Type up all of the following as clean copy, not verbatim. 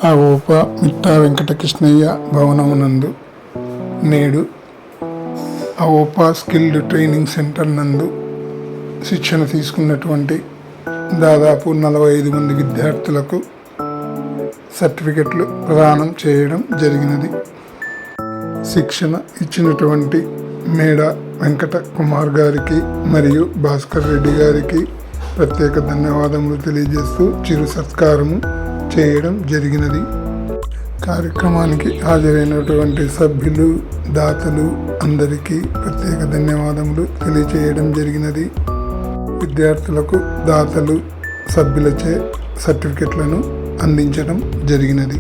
ఆవోప మిట్టా వెంకటకృష్ణయ్య భవనమునందు నేడు ఆవోప skilled training centre నందు శిక్షణ తీసుకున్నటువంటి దాదాపు 45 మంది విద్యార్థులకు సర్టిఫికెట్లు ప్రదానం చేయడం జరిగినది. శిక్షణ ఇచ్చినటువంటి మేడ వెంకట కుమార్ గారికి మరియు భాస్కర్ రెడ్డి గారికి ప్రత్యేక ధన్యవాదములు తెలియజేస్తూ చిరు సత్కారము చేయడం జరిగినది. కార్యక్రమానికి హాజరైనటువంటి సభ్యులు, దాతలు అందరికీ ప్రత్యేక ధన్యవాదములు తెలియజేయడం జరిగినది. విద్యార్థులకు దాతలు సభ్యులచే సర్టిఫికెట్లను అందించడం జరిగినది.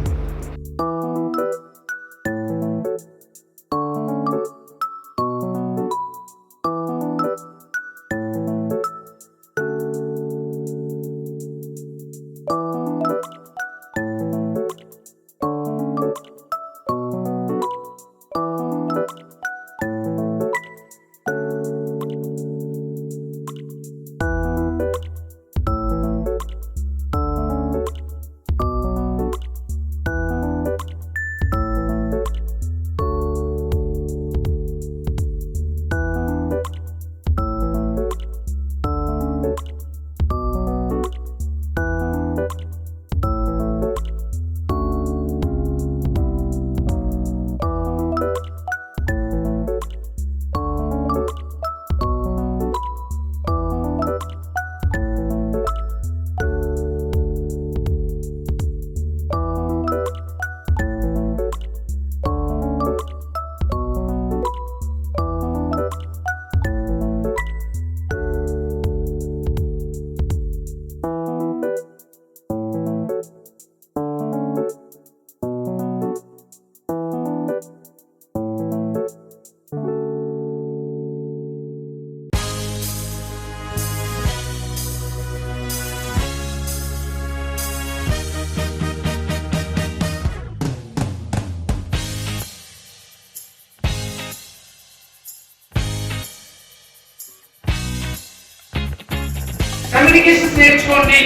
కమ్యూనికేషన్స్ నేర్చుకోండి,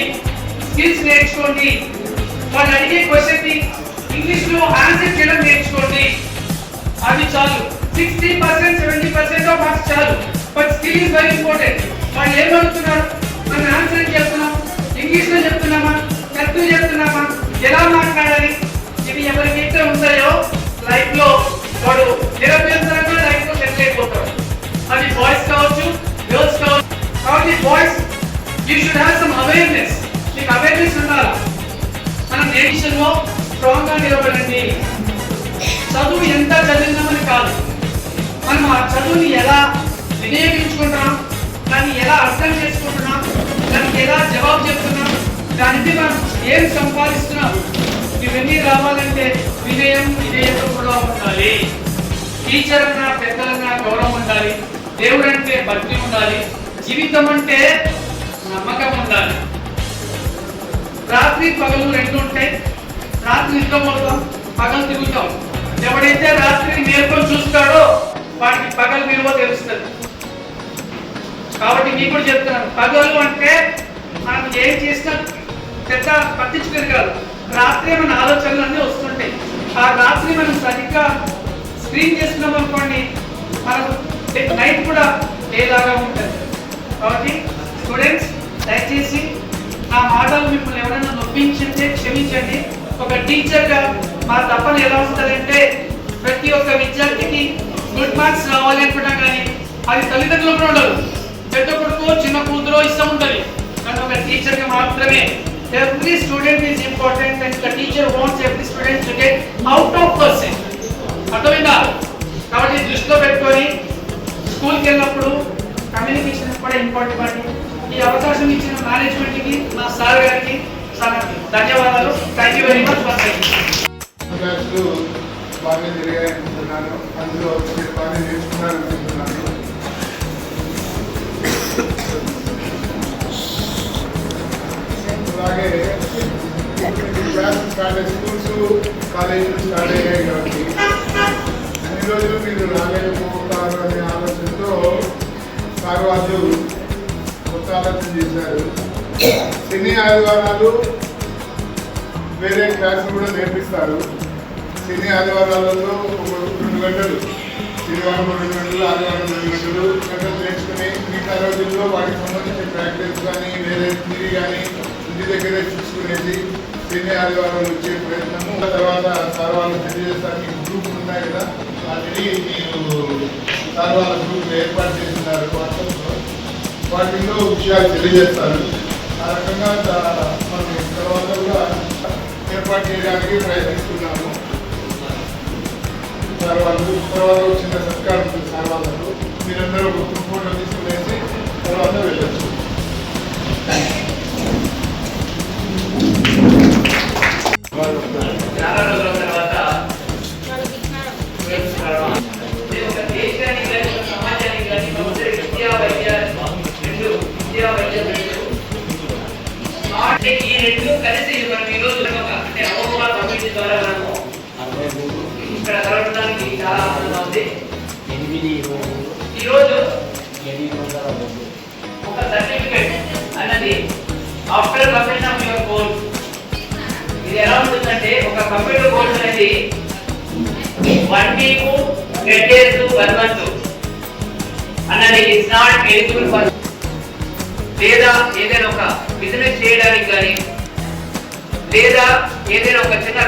స్కిల్స్ నేర్చుకోండి, వాళ్ళు అడిగే క్వశ్చన్ని ఇంగ్లీష్లో ఆన్సర్ చేయడం నేర్చుకోండి. అది చాలు. 60% 70% ఆఫ్ మార్క్స్ చాలు. But skill is very important. వాళ్ళు ఏం అడుగుతున్నారు, మనం ఆన్సర్ చెప్తున్నాం, ఇంగ్లీష్లో చెప్తున్నామా, తెలుగులో చెప్తున్నామా, ఎలా మాట్లాడాలి, ఇవి ఎవరికైతే ఉంటాయో లైఫ్లో వాడు నిరభ్యంతరంగా లైఫ్లో సెటిల్ అయిపోతారు. అది బాయ్స్ కావచ్చు, గర్ల్స్ కావచ్చు. కాబట్టి boys you should have some awareness. మీకు అవేర్నెస్ ఉండాలి. మనం నేషన్లో స్ట్రాంగ్గా నిలబడండి. చదువు ఎంత చదివినామని కాదు, మనం ఆ చదువుని ఎలా వినియోగించుకుంటున్నాం, దాన్ని ఎలా అర్థం చేసుకుంటున్నాం, దానికి ఎలా జవాబు చెప్తున్నాం, దానికి మనం ఏం సంపాదిస్తున్నాం, ఇవన్నీ రావాలంటే వినయం విధేయత కూడా ఉండాలి. టీచర్ అన్నా పెద్దలన్నా గౌరవం ఉండాలి. దేవుడు అంటే భక్తి ఉండాలి. జీవితం అంటే నమ్మకం ఉండాలి. రాత్రి పగలు రెండు ఉంటాయి. రాత్రి నిద్రపోతాం, పగలు తిరుగుతాం. ఎవడైతే రాత్రిని నేర్కొని చూస్తాడో వాడికి పగలు విలువ తెలుస్తుంది. కాబట్టి మీకు కూడా చెప్తున్నాను, పగలు అంటే మనం ఏం చేసినా పెద్ద పట్టించుకుని కాదు. రాత్రి మన ఆలోచనలు అన్నీ వస్తుంటాయి. ఆ రాత్రి మనం సరిగ్గా స్క్రీన్ చేసుకున్నాం అనుకోండి, మనకు నైట్ కూడా ఏలాగా ఉంటుంది. కాబట్టి స్టూడెంట్స్ దయచేసి నా మాటలు మిమ్మల్ని ఎవరైనా నొప్పించింటే క్షమించండి. ఒక టీచర్గా మా తపన ఎలా వస్తుందంటే ప్రతి ఒక్క విద్యార్థికి గుడ్ మార్క్స్ రావాలి అనుకుంటాం, కానీ అది తల్లిదండ్రులు కూడా ఉండదు. పెద్ద కొడుకు చిన్న కూతురు ఇష్టం ఉంటుంది, కానీ ఒక టీచర్గా మాత్రమే every student is important and the teacher wants every student to get out of percent. అర్థమైందా? కాబట్టి దృష్టిలో పెట్టుకొని స్కూల్కి వెళ్ళినప్పుడు కమ్యూనికేషన్ కూడా ఇంపార్టెంట్. ఈ అవకాశం ఇచ్చిన మేనేజ్మెంట్కి, మా సార్ గారికి చాలా ధన్యవాదాలు. Thank you very much. బాగా తిరిగాయనుకుంటున్నాను, అందులో మీరు బాగా నేర్చుకున్నారనుకుంటున్నాను. అలాగే స్కూల్స్ కాలేజీలు స్టార్ట్ అయ్యాయి కాబట్టి అన్ని రోజులు మీరు రాలేకపోతారు అనే ఆలోచనతో సార్ వాళ్ళు కొత్త ఆలోచన చేశారు. శని ఆదివారాలు వేరే క్లాసులు కూడా నేర్పిస్తారు. శని ఆదివారాలలో 2 గంటలు, శనివారం 2 గంటలు, ఆదివారం 2 గంటలు నేర్చుకుని మిగతా రోజుల్లో వాటికి సంబంధించిన ప్రాక్టీస్ కానీ వేరే థియరీ కానీ ఇంటి దగ్గరే చూసుకునేది శని ఆదివారాలు వచ్చే ప్రయత్నము. తర్వాత సార్ వాళ్ళు తెలియజేస్తారు. గ్రూపులు ఉన్నాయి కదా, వాటిని మీరు సార్ వాళ్ళ గ్రూపులు ఏర్పాటు చేస్తున్నారు వాట్సాప్లో, వాటిల్లో విషయాలు తెలియజేస్తారు. ఆ రకంగా మనం తర్వాత కూడా ఏర్పాటు చేయడానికి ప్రయత్నిస్తున్నాము. సార్ వాళ్ళు తర్వాత చిన్న సత్కారం ఉంది సార్ వాళ్ళకు, మీరందరూ ఒక గ్రూప్ ఫోటో తీసుకునేసి తర్వాత వెళ్ళచ్చు. చాలా రోజుల తర్వాత ఒక దేశానికి కానీ ఒక సమాజానికి కానీ విద్యా వైద్య ఈ రెండు కలిసి మనం ఈరోజు అంటే అవగాహన కమిటీ ద్వారా మనము ఇక్కడ కలవడానికి చాలా ఆనందంగా ఉంది. ఈరోజు ఒక సర్టిఫికేట్ అన్నది after completion of your course, ఇది ఎలా ఉంటుందంటే ఒక కంప్యూటర్ కోర్స్ అనేది 1 week 10 days 1 month అన్నది ఇట్స్ నాట్ ఎలిజిబుల్ ఫర్ లేదా ఏదైనా ఒక బిజినెస్ చేయడానికి కానీ లేదా ఏదైనా ఒక చిన్న